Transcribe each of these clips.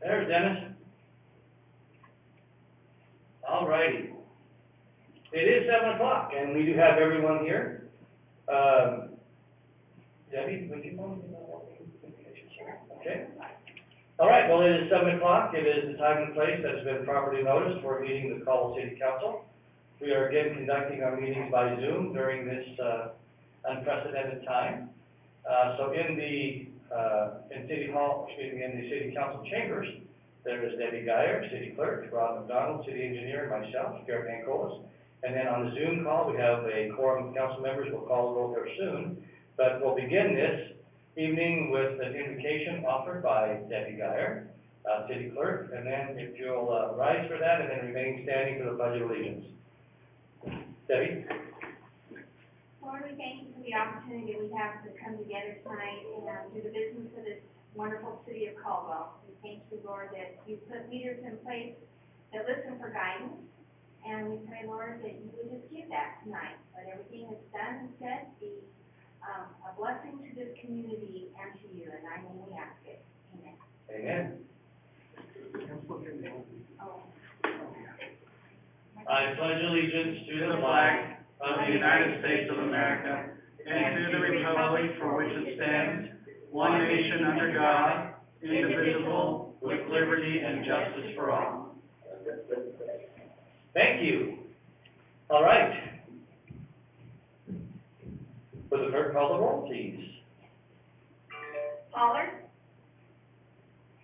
There's Dennis. All righty. It is 7 o'clock, and we do have everyone here. Debbie, would you want to? Okay. All right, well, it is 7 o'clock. It is the time and place that has been properly noticed for a meeting of the Caldwell City Council. We are again conducting our meetings by Zoom during this unprecedented time. So in the City Hall, in the City Council chambers, there is Debbie Geyer, City Clerk, Rob McDonald, City Engineer, myself, Garrett Ancolas. And then on the Zoom call, we have a quorum of council members. We'll call the roll there soon. But we'll begin this evening with an invocation offered by Debbie Geyer, City Clerk. And then if you'll rise for that and then remain standing for the Pledge of Allegiance. Debbie? Lord, we thank you for the opportunity we have to come together tonight and do the business of this wonderful city of Caldwell. We thank you, Lord, that you put leaders in place that listen for guidance. And we pray, Lord, that you would just give that tonight. Let everything that's done and said be a blessing to this community and to you. And I name we ask it. Amen. Amen. Oh. I pledge allegiance to the flag of the United States of America and to the republic for which it stands, one nation under God, indivisible, with liberty and justice for all. Thank you. All right. Would the clerk call the roll, please? Pollard?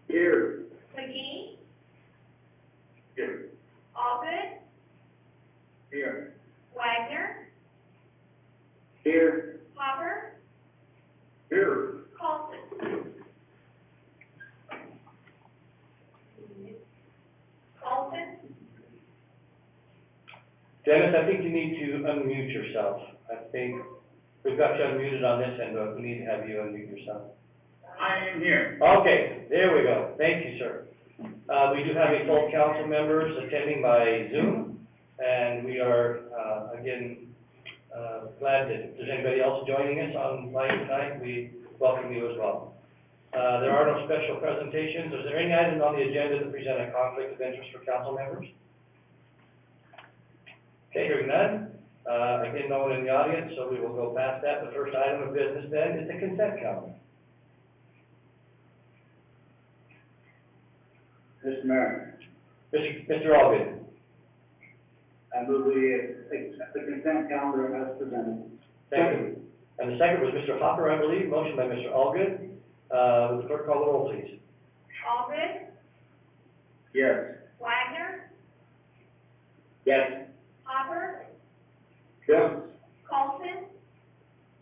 Here. McGee? Here. Allgood? Here. Wagner? Here. Hopper? Here. Colson? Colson? Dennis, I think you need to unmute yourself. I think we've got you unmuted on this end, but we need to have you unmute yourself. I am here. Okay, there we go. Thank you, sir. We do have a full council members attending by Zoom, and we are, again, glad that if there's anybody else joining us online tonight, we welcome you as well. There are no special presentations. Is there any items on the agenda that present a conflict of interest for council members? Okay, hearing none. Again, no one in the audience, so we will go past that. The first item of business then is the consent calendar. Mr. Mayor, Mr. Allgood. I move we accept the consent calendar as presented. Thank you. And the second was Mr. Hopper, I believe. Motion by Mr. Allgood. Would the clerk call the roll, please? Allgood? Yes. Wagner? Yes. Hopper? Yes. Colson?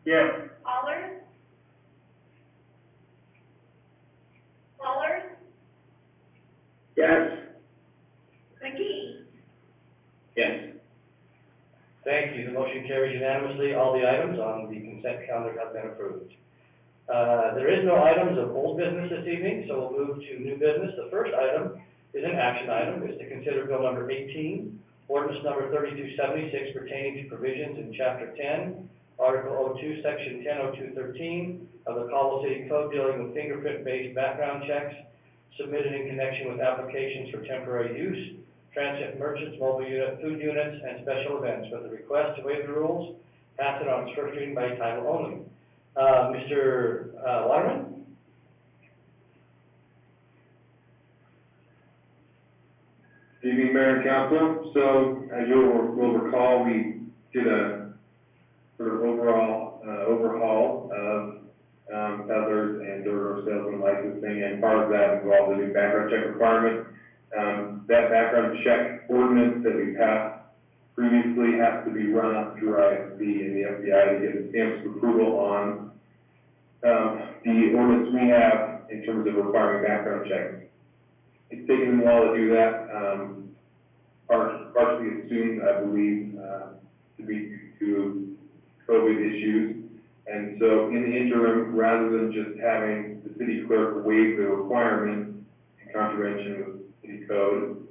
Yes. Pollard? Pollard? Yes. McGee? Yes. Thank you. The motion carries unanimously. All the items on the consent calendar have been approved. There is no items of old business this evening, so we'll move to new business. The first item is an action item. It's to consider bill number 18, ordinance number 3276 pertaining to provisions in Chapter 10, Article 02, Section 100213 of the Caldwell City Code dealing with fingerprint-based background checks submitted in connection with applications for temporary use, transit merchants, mobile unit, food units, and special events, with the request to waive the rules, pass it on its first reading by title only. Mr. Waterman? Good evening, Mayor and Council. So, as you will recall, we did a sort of overhaul of peddlers and door-to-door salesman licensing, and part of that involved a new background check requirement. That background check ordinance that we passed previously has to be run up through ISB and the FBI to get the stamps of approval on the ordinance we have in terms of requiring background checks. It's taken them a while to do that, partially assumed, I believe, to be due to COVID issues. And so in the interim, rather than just having the city clerk waive the requirement in contravention with city code,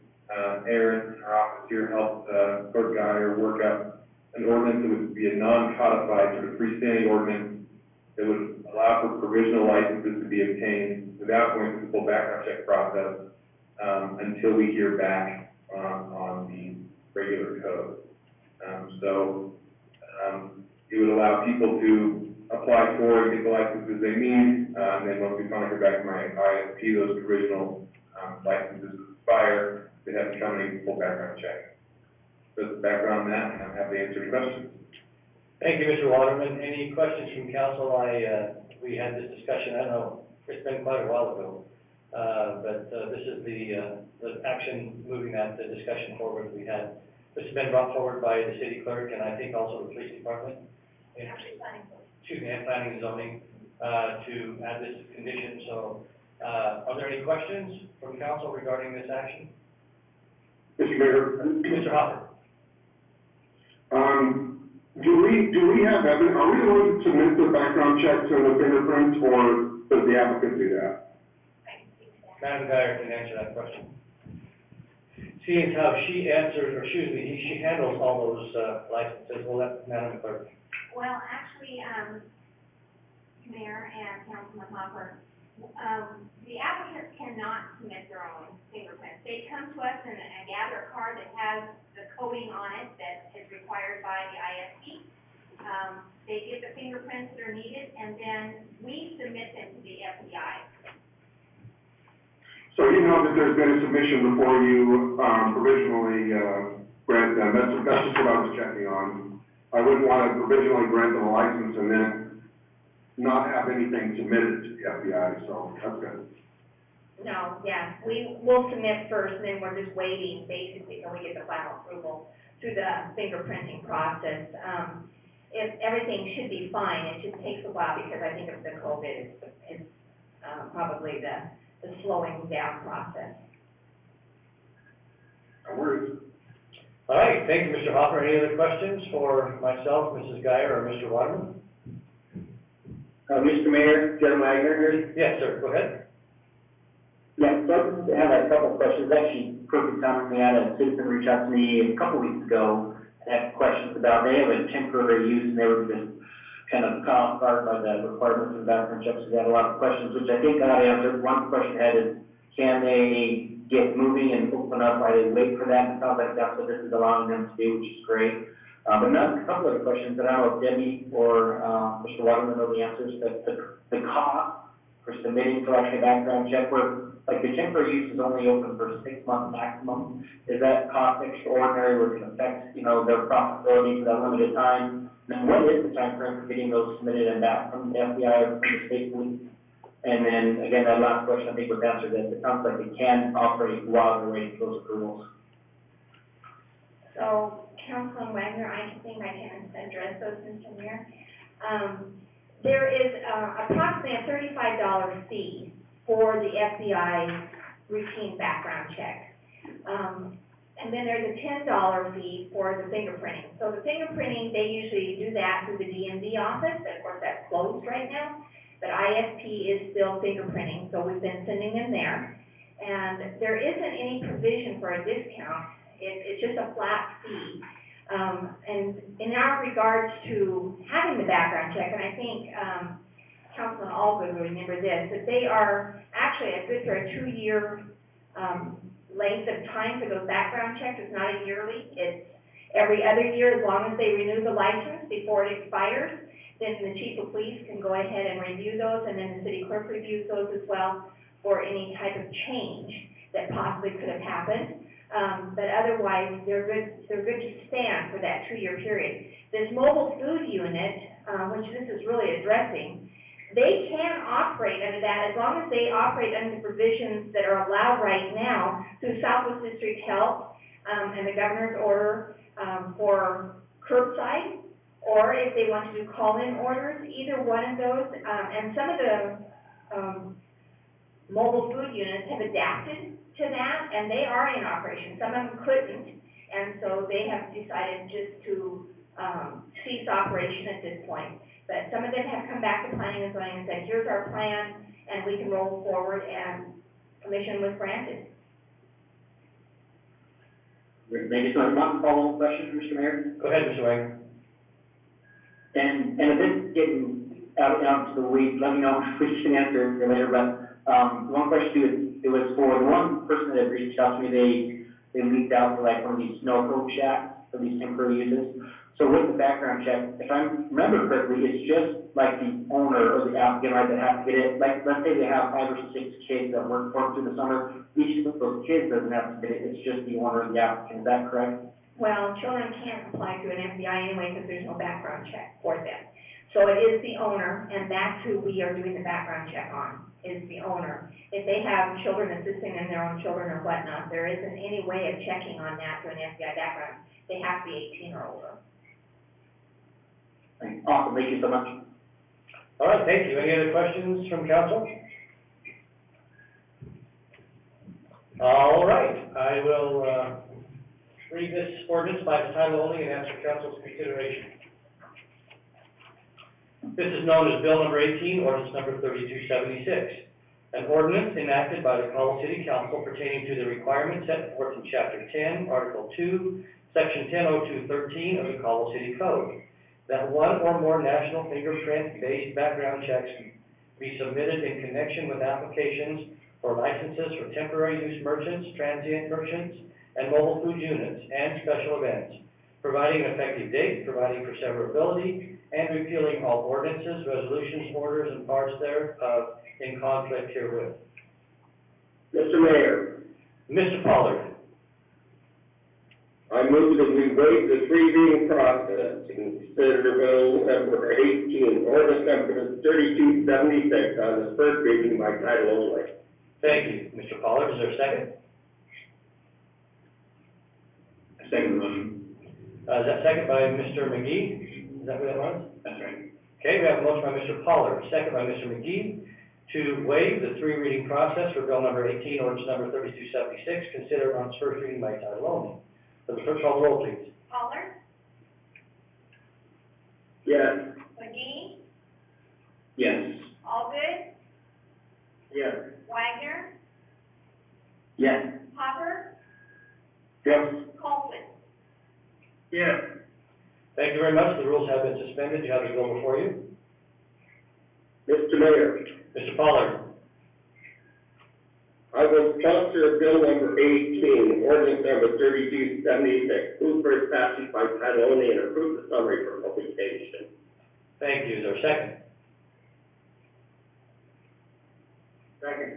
Aaron in our office here helped Clerk Geyer work up an ordinance that would be a non-codified sort of freestanding ordinance that would allow for provisional licenses to be obtained without going through the full background check process, until we hear back on the regular code. It would allow people to apply for and get the licenses they need, and then once we finally hear back from my ISP, those provisional, licenses expire, they have to come in full background check. So that's the background on that, and I'm happy to answer any questions. Thank you, Mr. Waterman. Any questions from council? We had this discussion, I know, it's been quite a while ago. But this is the action moving that discussion forward we had. This has been brought forward by the city clerk and I think also the police department. And planning and zoning, to add this condition. So, are there any questions from council regarding this action? Mr. Mayor, Mr. Hopper? do we have evidence, are we the ones that submit the background checks and the fingerprints, or does the applicant do that? Madam Guyer can answer that question. Seeing how she answers, or excuse me, she handles all those licenses, well, that's Madam Clerk. Well, actually, Mayor and Councilman Hopper, the applicants cannot submit their own fingerprints. They come to us and gather a card that has the coding on it that is required by the ISP. They give the fingerprints that are needed, and then we submit them to the FBI. So you know that there's been a submission before you, provisionally, grant them, that's just what I was checking on. I wouldn't want to provisionally grant them a license and then not have anything submitted to the FBI, so that's good. No, yeah, we will submit first, and then we're just waiting basically until we get the final approval through the fingerprinting process. If everything should be fine, it just takes a while because I think of the COVID is probably the slowing down process. No worries. All right, thank you, Mr. Hopper. Any other questions for myself, Mrs. Guyer, or Mr. Waterman? Mr. Mayor, Jim Wagner here. Yes, sir, go ahead. Yeah, so I have a couple of questions. Actually, perfect time for me. I had a citizen reach out to me a couple weeks ago and had questions about, they have a temporary use and they were just kind of caught off guard by the requirements of background checks. We had a lot of questions, which I think got answered. One question I had is, can they get moving and open up while they wait for that? It sounds like that's what this is allowing them to do, which is great. But not a couple other questions that I don't know if Debbie or Mr. Waterman know the answers. But the cost for submitting for like a background check, where like the temporary use is only open for 6 months maximum, is that cost extraordinary? Where it can affect, you know, their profitability for that limited time? And what is the time frame for getting those submitted and back from the FBI or from the state police? And then again, that last question I think was answered. That it sounds like they can operate while they're waiting for those approvals. So, Councilman Wagner, I think I can address those, Mr. Mayor. There is approximately a $35 fee for the FBI routine background check. And then there's a $10 fee for the fingerprinting. So the fingerprinting, they usually do that through the DMV office. Of course, that's closed right now. But ISP is still fingerprinting, so we've been sending them there. And there isn't any provision for a discount. It's just a flat fee. And in our regards to having the background check, and I think Councilman Allgood will remember this, that they are actually good for a 2-year length of time for those background checks. It's not a yearly. It's every other year as long as they renew the license before it expires. Then the chief of police can go ahead and review those, and then the city clerk reviews those as well for any type of change that possibly could have happened. But otherwise, they're good to stand for that 2-year period. This mobile food unit, which this is really addressing, they can operate under that as long as they operate under the provisions that are allowed right now through Southwest District Health and the governor's order for curbside, or if they want to do call-in orders, either one of those. And some of the mobile food units have adapted to that, and they are in operation. Some of them couldn't, and so they have decided just to cease operation at this point. But some of them have come back to planning and zoning and said, here's our plan, and we can roll forward, and permission was granted. Maybe some follow-up questions, Mr. Mayor? Go ahead, Mr. Wagner. And if it's getting out to the week, let me know if we can answer it later, but, one question too, it was for the one person that reached out to me, they leaked out for like one of these snow cone shacks for these temporary uses. So with the background check, if I remember correctly, it's just like the owner or the applicant, right, that has to get it. Like, let's say they have 5 or 6 kids that work for them through the summer, each of those kids doesn't have to get it, it's just the owner of the applicant, is that correct? Well, children can't apply to an FBI anyway because there's no background check for them. So it is the owner, and that's who we are doing the background check on, is the owner. If they have children assisting in their own children or whatnot, there isn't any way of checking on that through an FBI background. They have to be 18 or older. Awesome, thank you so much. All right, thank you. Any other questions from council? All right, I will, read this ordinance by its title only and ask for council's consideration. This is known as Bill number 18, ordinance number 3276. An ordinance enacted by the Caldwell City Council pertaining to the requirements set forth in Chapter 10, Article 2, Section 100213 of the Caldwell City Code, that one or more national fingerprint-based background checks be submitted in connection with applications for licenses for temporary use merchants, transient merchants, and mobile food units, and special events, providing an effective date, providing for severability, and repealing all ordinances, resolutions, orders, and parts thereof in conflict herewith. Mr. Mayor, Mr. Pollard. I move that we waive the three reading process and consider bill number 18, ordinance number 3276 on its first reading by title only. Thank you, Mr. Pollard. Is there a second? I second the motion. Is that second by Mr. McGee? Is that what that was? That's right. Okay, we have a motion by Mr. Pollard, second by Mr. McGee, to waive the three reading process for bill number 18, ordinance number 3276, considered on its first reading by title only. Will the clerk call the roll, please? Pollard, Yes. McGee, Yes. Allgood, Yes. Wagner, Yes. Hopper, Yes. Colson. Yes. Thank you very much. The rules have been suspended. You have the bill before you. Mr. Mayor, Mr. Pollard. I will sponsor bill number 18, ordinance number 3276, move for its passage by title only and approve the summary for publication. Thank you. Is there a second? Second.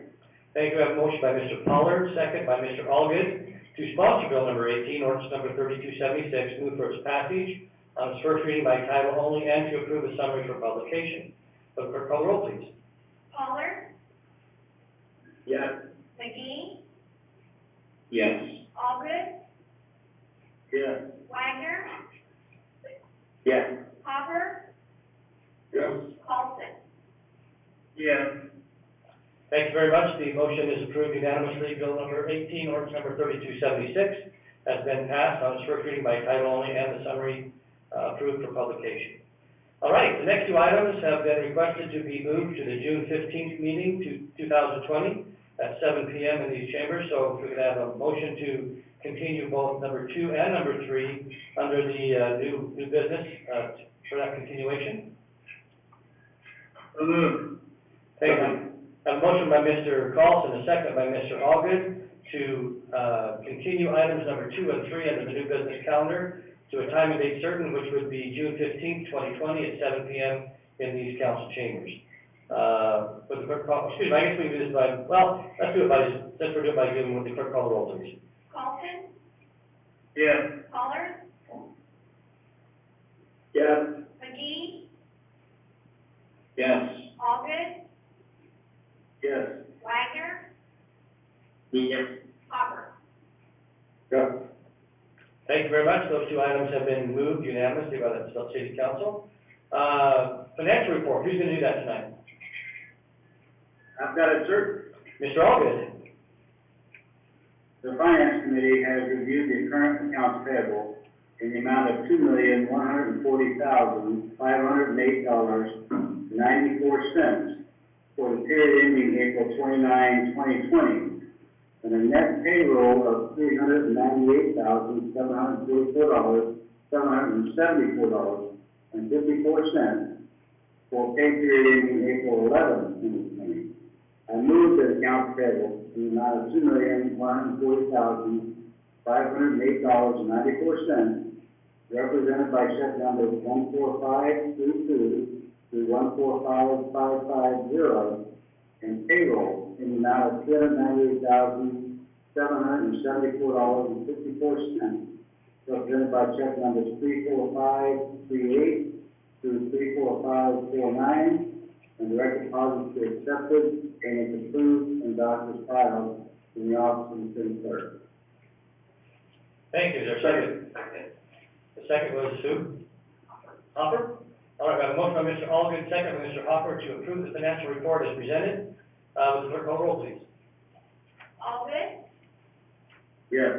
Thank you. I have a motion by Mr. Pollard, second by Mr. Allgood, to sponsor bill number 18, ordinance number 3276, move for its passage on its first reading by title only and to approve the summary for publication. Will the clerk call the roll, please? Pollard, Yes. McGee, Yes. Allgood, Yes. Wagner, Yes. Hopper, Yes. Colson. Yes. Thank you very much. The motion is approved unanimously. Bill number 18, ordinance number 3276, has been passed on its first reading by title only and the summary approved for publication. All right, the next two items have been requested to be moved to the June 15th meeting to 2020 at 7 p.m. in these chambers. So if we could have a motion to continue both number 2 and number 3 under the new business for that continuation. Thank you. I have a motion by Mr. Carlson, a second by Mr. Allgood to continue items number 2 and 3 under the new business calendar to a time and date certain, which would be June 15th, 2020 at 7 p.m. in these council chambers. With the clerk call, excuse me, I guess we can do this by, well, let's do it by, since we're doing it by Zoom, with the clerk call the roll, please. Colson, Yes. Pollard, Yes. McGee, Yes. Allgood, Yes. Wagner, Yes. Hopper. Yes. Thank you very much. Those two items have been moved unanimously by the city council. Financial report, who's going to do that tonight? I've got it, sir. Mr. Allgood. The Finance Committee has reviewed the current accounts payable in the amount of $2,140,508.94 for the period ending April 29, 2020, and a net payroll of $398,774.54, for pay period ending April 11, 2020. I move that accounts payable in the amount of $2,140,508.94, represented by check numbers 14522 through 145550, and payroll in the amount of $298,774.54, represented by check numbers 34538 through 34549, and direct deposits to accepted, and it's approved, and documents filed in the office of the city clerk. Thank you, is there a second? The second was who? Hopper? All right, we have a motion by Mr. Allgood, second by Mr. Hopper to approve the financial report as presented. Would the clerk call the roll, please? Allgood, Yes.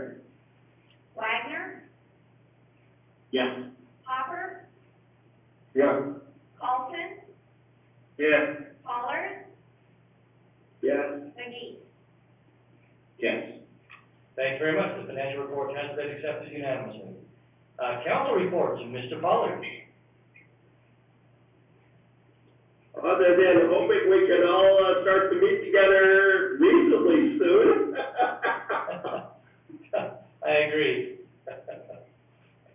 Wagner, Yes. Hopper, Yes. Carlson, Yes. Pollard, Yes. McGee. Yes. Thank you very much. The financial report has been accepted unanimously. Council reports, Mr. Pollard. Other than hoping we can all start to meet together reasonably soon. I agree.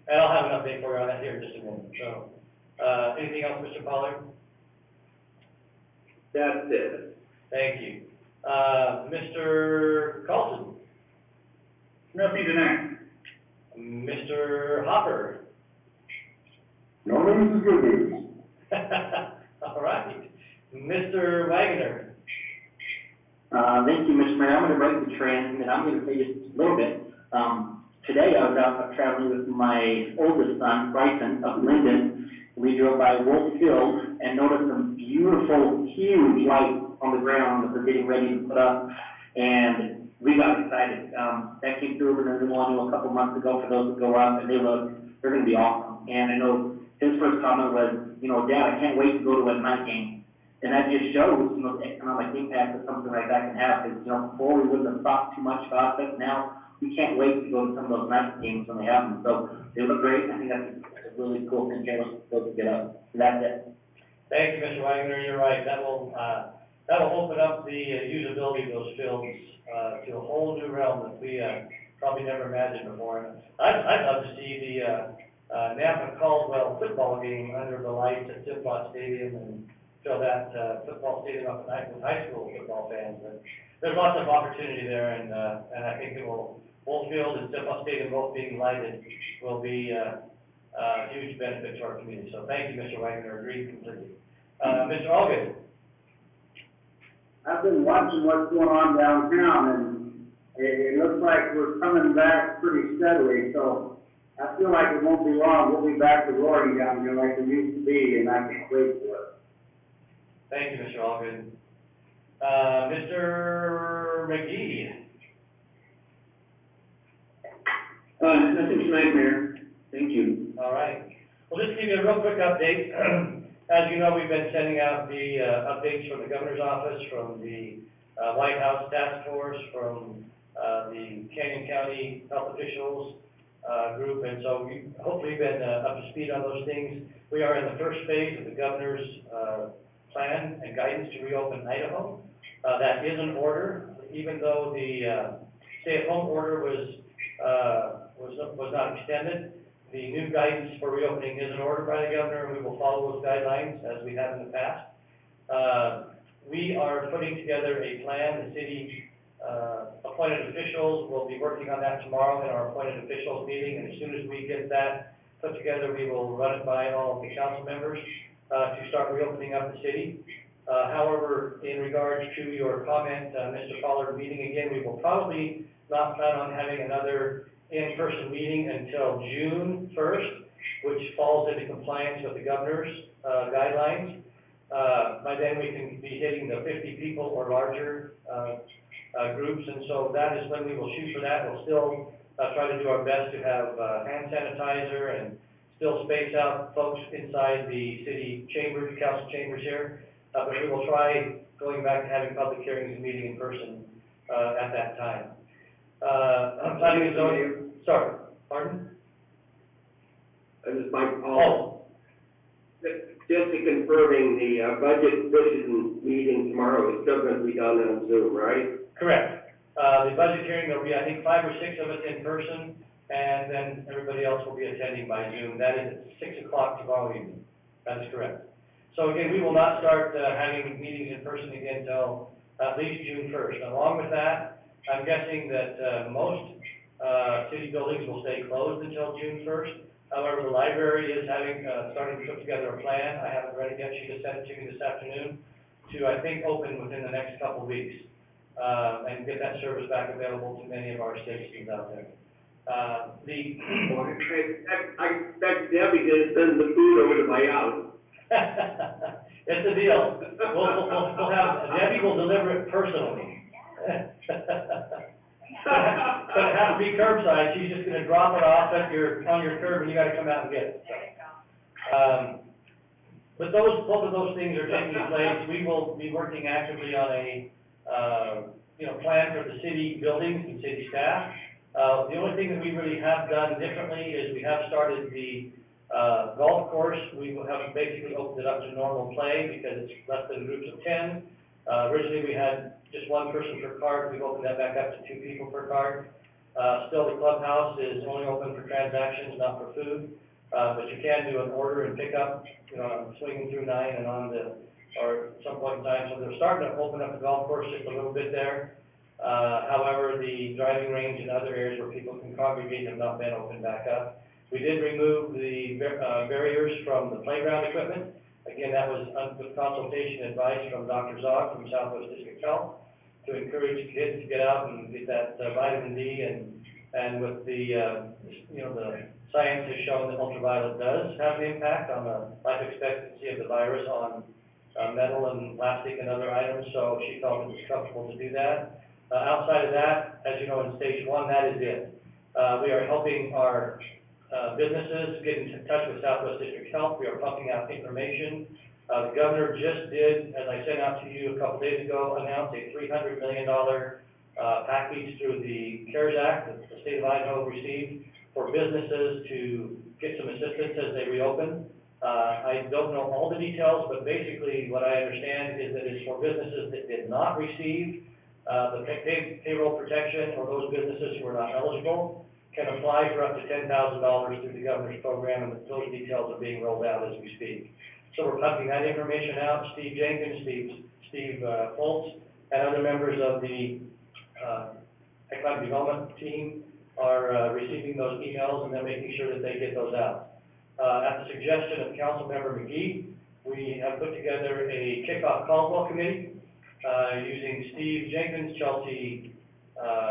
And I'll have an update for you on that here in just a minute. So, anything else, Mr. Pollard? That's it. Thank you. Mr. Carlson? Nothing tonight. Mr. Hopper? No news is good news. All right. Mr. Wagner? Thank you, Mr. Mayor. I'm going to break the trend, and I'm going to say just a little bit. Today I was out traveling with my oldest son, Bryson, up Linden. We drove by Wolf Field and noticed some beautiful, huge lights on the ground that they're getting ready to put up, and we got excited. That came through in the Millennial a couple months ago for those that go up, and they're going to be awesome. And I know his first comment was, Dad, I can't wait to go to a night game. And that just shows, the economic impact that something like that can have. Because, before we wouldn't have thought too much about it. Now we can't wait to go to some of those night games when they have them. So they look great. I think that's a really cool thing to get up. And that's it. Thank you, Mr. Wagner. You're right. That will open up the usability of those fields to a whole new realm that we probably never imagined before. And I'd love to see the Napa Caldwell football game under the lights at Simplot Stadium and fill that football stadium up at night with high school football fans. But there's lots of opportunity there, and I think Wolffield and Simplot Stadium both being lighted will be a huge benefit to our community. So thank you, Mr. Wagner. Agreed completely. Mr. Allgood? I've been watching what's going on downtown, and it looks like we're coming back pretty steadily, so I feel like it won't be long. We'll be back to roaring down here like we used to be, and I can't wait for it. Thank you, Mr. Allgood. Mr. McGee? Nothing tonight, Mayor. Thank you. All right. Well, just to give you a real quick update. As you know, we've been sending out the updates from the governor's office, from the White House task force, from the Canyon County health officials group, and so we've hopefully been up to speed on those things. We are in the first phase of the governor's plan and guidance to reopen Idaho. That is an order, even though the stay-at-home order was not extended. The new guidance for reopening is an order by the governor, and we will follow those guidelines as we have in the past. We are putting together a plan. The city appointed officials will be working on that tomorrow in our appointed officials meeting, and as soon as we get that put together, we will run it by all of the council members to start reopening up the city. However, in regards to your comment, Mr. Pollard, meeting again, we will probably not plan on having another in-person meeting until June 1st, which falls into compliance with the governor's guidelines. By then we can be hitting the 50 people or larger groups, and so that is when we will shoot for that. We'll still try to do our best to have hand sanitizer and still space out folks inside the city chambers, council chambers here, but we will try going back to having public hearings and meeting in person at that time. Planning and zoning. Sorry, pardon? I just might, Oh. just just to confirming, the, budget vision meeting tomorrow is still gonna be done on Zoom, right? Correct. The budget hearing, there'll be, I think, 5 or 6 of us in person, and then everybody else will be attending by Zoom. That is at 6 o'clock tomorrow evening. That is correct. So again, we will not start, having meetings in person again until at least June 1st. Along with that, I'm guessing that, most, city buildings will stay closed until June 1st. However, the library is having, starting to put together a plan. I haven't read it yet. She just sent it to me this afternoon to, I think, open within the next couple of weeks, and get that service back available to many of our citizens out there. Well, I expect Debbie to send the food over to my house. It's a deal. We'll have, Debbie will deliver it personally. But it has to be curbside. She's just gonna drop it off on your curb, and you gotta come out and get it. But both of those things are taking place. We will be working actively on a, plan for the city buildings and city staff. The only thing that we really have done differently is we have started the, golf course. We have basically opened it up to normal play because it's less than groups of 10. Originally we had just one person per cart. We've opened that back up to 2 people per cart. Still, the clubhouse is only open for transactions, not for food. But you can do an order and pick up, swinging through 9 and on or some point in time. So they're starting to open up the golf course just a little bit there. However, the driving range and other areas where people can congregate have not been opened back up. We did remove the barriers from the playground equipment. Again, that was with consultation and advice from Dr. Zog from Southwest District Health to encourage kids to get out and get that vitamin D, and with the, the science has shown that ultraviolet does have an impact on the life expectancy of the virus on metal and plastic and other items, so she felt it was comfortable to do that. Outside of that, as you know, in stage 1, that is it. We are helping our businesses get in touch with Southwest District Health. We are pumping out information. The governor just did, as I sent out to you a couple days ago, announce a $300 million package through the CARES Act that the state of Idaho received for businesses to get some assistance as they reopen. I don't know all the details, but basically what I understand is that it's for businesses that did not receive the payroll protection, or those businesses who are not eligible can apply for up to $10,000 through the governor's program, and those details are being rolled out as we speak. So we're pumping that information out. Steve Jenkins, Steve Foltz, and other members of the economic development team are receiving those emails, and they're making sure that they get those out. At the suggestion of Councilmember McGee, we have put together a kickoff Caldwell committee using Steve Jenkins, Chelsea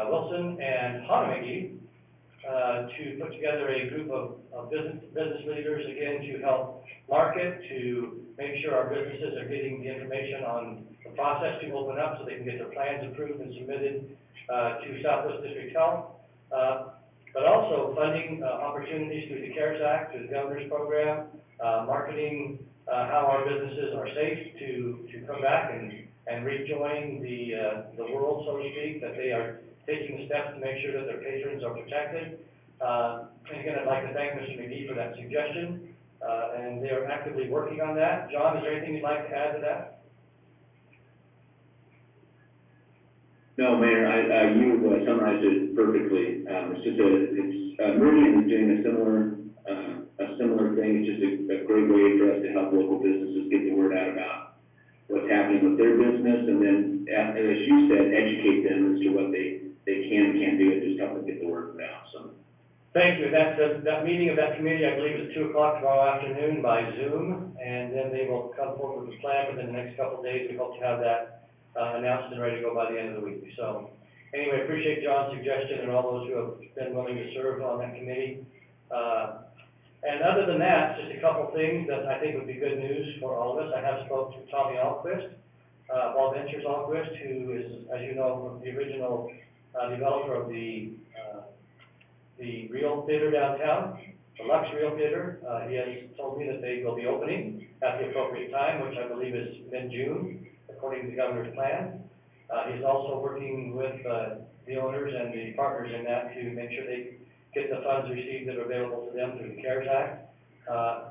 Wilson, and Hannah McGee to put together a group of business leaders, again, to help market, to make sure our businesses are getting the information on the process to open up so they can get their plans approved and submitted to Southwest District Health. But also funding opportunities through the CARES Act, through the governor's program, marketing how our businesses are safe to come back and rejoin the world, so to speak, that they are taking the steps to make sure that their patrons are protected. And again, I'd like to thank Mr. McGee for that suggestion, and they are actively working on that. John, is there anything you'd like to add to that? No, Mayor, you summarized it perfectly. Meridian is doing a similar thing. It's just a great way for us to help local businesses get the word out about what's happening with their business, and then, as you said, educate them as to what they can and can't do, and just help them get the word out. So. Thank you. That meeting of that committee, I believe, is 2 o'clock tomorrow afternoon by Zoom, and then they will come forward with a plan within the next couple of days. We hope to have that announced and ready to go by the end of the week. So, anyway, appreciate John's suggestion and all those who have been willing to serve on that committee. And other than that, just a couple things that I think would be good news for all of us. I have spoke to Tommy Alquist, Ball Ventures Alquist, who is, as you know, the original developer of the Real Theater downtown, the Lux Real Theater. He has told me that they will be opening at the appropriate time, which I believe is mid-June, according to the governor's plan. He's also working with the owners and the partners in that to make sure they get the funds received that are available to them through the CARES Act.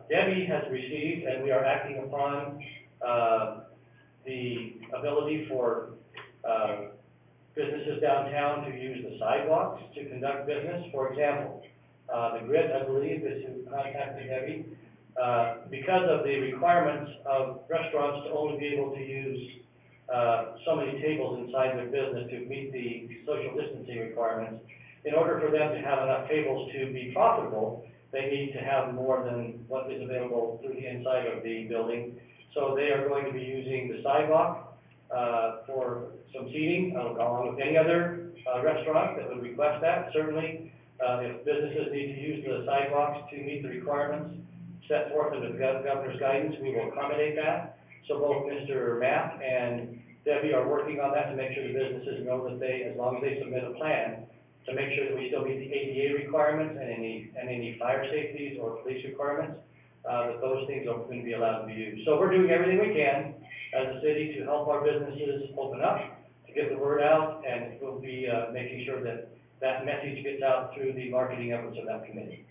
Debbie has received, and we are acting upon, the ability for, businesses downtown to use the sidewalks to conduct business. For example, the Grit, I believe, is who contacted Debbie. Because of the requirements of restaurants to only be able to use, so many tables inside their business to meet the social distancing requirements, in order for them to have enough tables to be profitable, they need to have more than what is available through the inside of the building. So they are going to be using the sidewalk, for some seating, along with any other, restaurant that would request that. Certainly, if businesses need to use the sidewalks to meet the requirements set forth in the governor's guidance, we will accommodate that. So both Mr. Mapp and Debbie are working on that to make sure the businesses know that they, as long as they submit a plan, to make sure that we still meet the ADA requirements and any fire safeties or police requirements, that those things are going to be allowed to be used. So we're doing everything we can as a city to help our businesses open up, to get the word out, and we'll be, making sure that that message gets out through the marketing efforts of that committee.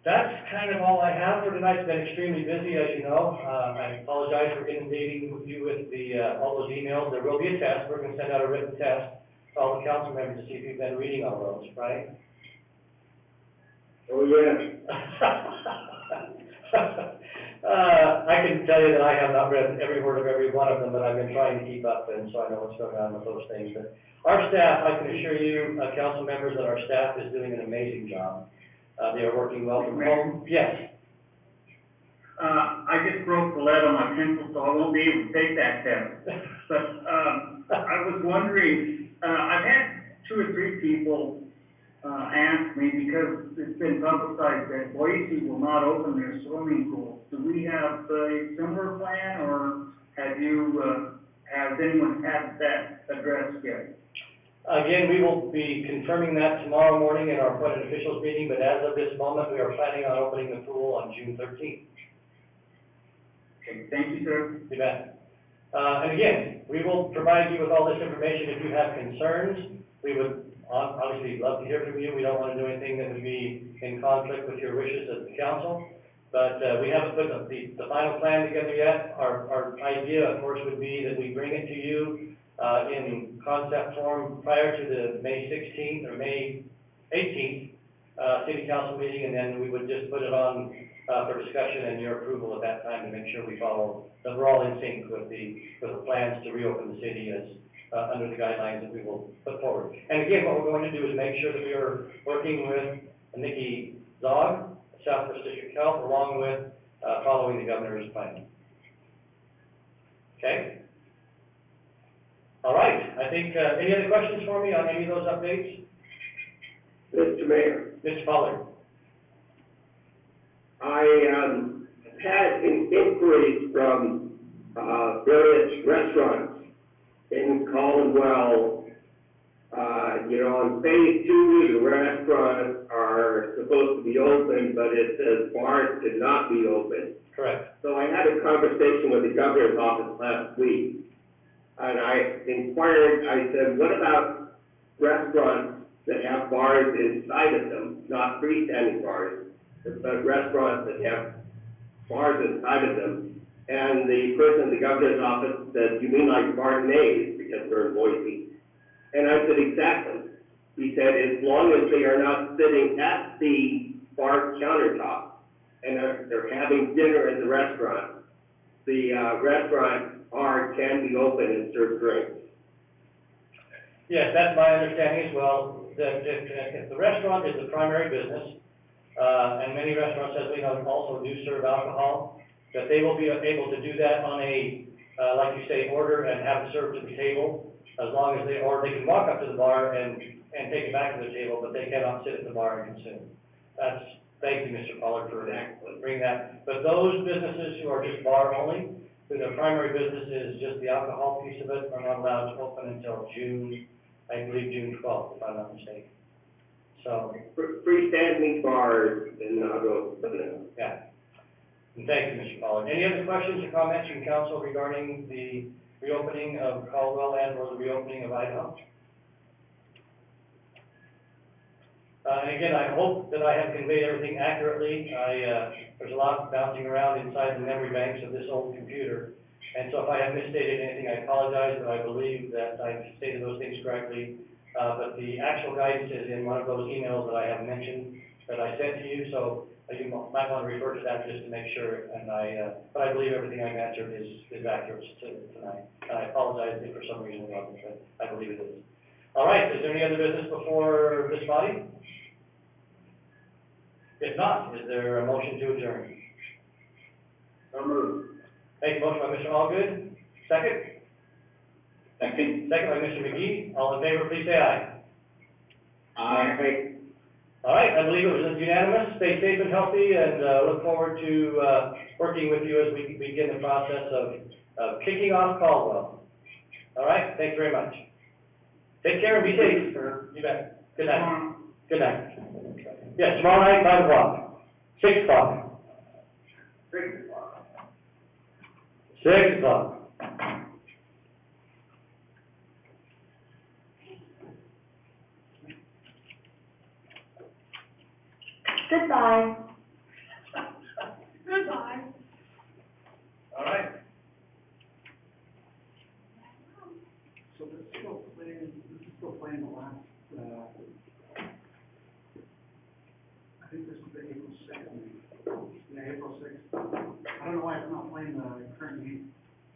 That's kind of all I have for tonight. It's been extremely busy, as you know. I apologize for inundating you with the, all those emails. There will be a test. We're gonna send out a written test to all the council members to see if you've been reading all those, right? Oh, yeah. I can tell you that I have not read every word of every one of them, but I've been trying to keep up, and so I know what's going on with those things. But our staff, I can assure you, council members, that our staff is doing an amazing job. They are working well from home. Yes. I just broke the lead on my pencil, so I won't be able to take that test. But, I was wondering, I've had 2 or 3 people, ask me, because it's been publicized that Boise will not open their swimming pools. Do we have a similar plan, or have you, has anyone had that addressed yet? Again, we will be confirming that tomorrow morning in our appointed officials meeting, but as of this moment, we are planning on opening the pool on June 13th. Okay, thank you, sir. You bet. And again, we will provide you with all this information. If you have concerns, we would obviously love to hear from you. We don't want to do anything that would be in conflict with your wishes as the council. But we haven't put the final plan together yet. Our idea, of course, would be that we bring it to you in concept form prior to the May 16th or May 18th city council meeting, and then we would just put it on for discussion and your approval at that time to make sure we follow, that we're all in sync with the plans to reopen the city as under the guidelines that we will put forward. And again, what we're going to do is make sure that we are working with Nikki Zog, Southwest District Health, along with following the governor's plan. Okay? All right, I think, any other questions for me on any of those updates? Mr. Mayor, Mr. Pollard? I, had inquiries from, various restaurants in Caldwell. In phase 2, the restaurants are supposed to be open, but it says bars could not be open. Correct. So I had a conversation with the governor's office last week, and I inquired, I said, what about restaurants that have bars inside of them, not freestanding bars, but restaurants that have bars inside of them? And the person in the governor's office said, you mean like Martinez, because we're in Boise? And I said, exactly. He said, as long as they are not sitting at the bar countertop and they're having dinner in the restaurant, the restaurant bar can be open and serve drinks. Yes, that's my understanding as well, that if the restaurant is the primary business, and many restaurants, as we know, also do serve alcohol, that they will be able to do that on a, like you say, order and have it served to the table, as long as they can walk up to the bar and take it back to the table, but they cannot sit at the bar and consume. Thank you, Mr. Pollard, for bringing that. But those businesses who are just bar only, who their primary business is just the alcohol piece of it, are not allowed to open until June, I believe June 12th, if I'm not mistaken. So. Freestanding bars and not open. Yeah. And thank you, Mr. Pollard. Any other questions or comments from council regarding the reopening of Caldwell and or the reopening of Idaho? And again, I hope that I have conveyed everything accurately. There's a lot bouncing around inside the memory banks of this old computer. And so if I have misstated anything, I apologize, but I believe that I've stated those things correctly. But the actual guidance is in one of those emails that I have mentioned that I sent to you, so you might want to refer to that just to make sure. And but I believe everything I've answered is accurate tonight. And I apologize if for some reason it wasn't, but I believe it is. All right, is there any other business before this body? If not, is there a motion to adjourn? So moved. Thank you, motion by Mr. Allgood. Second? Second. Second by Mr. McGee. All in favor, please say aye. Aye. All right, I believe it was unanimous. Stay safe and healthy, and look forward to working with you as we begin the process of kicking off Caldwell. All right, thanks very much. Take care and be safe. You bet. Good night. Good night. Yes, tomorrow night, 5 o'clock. 6 o'clock. 6 o'clock. Goodbye. Goodbye. All right. So this is still playing the last, I think this is the April 6th meeting. Yeah, April 6th. I don't know why it's not playing the current meeting.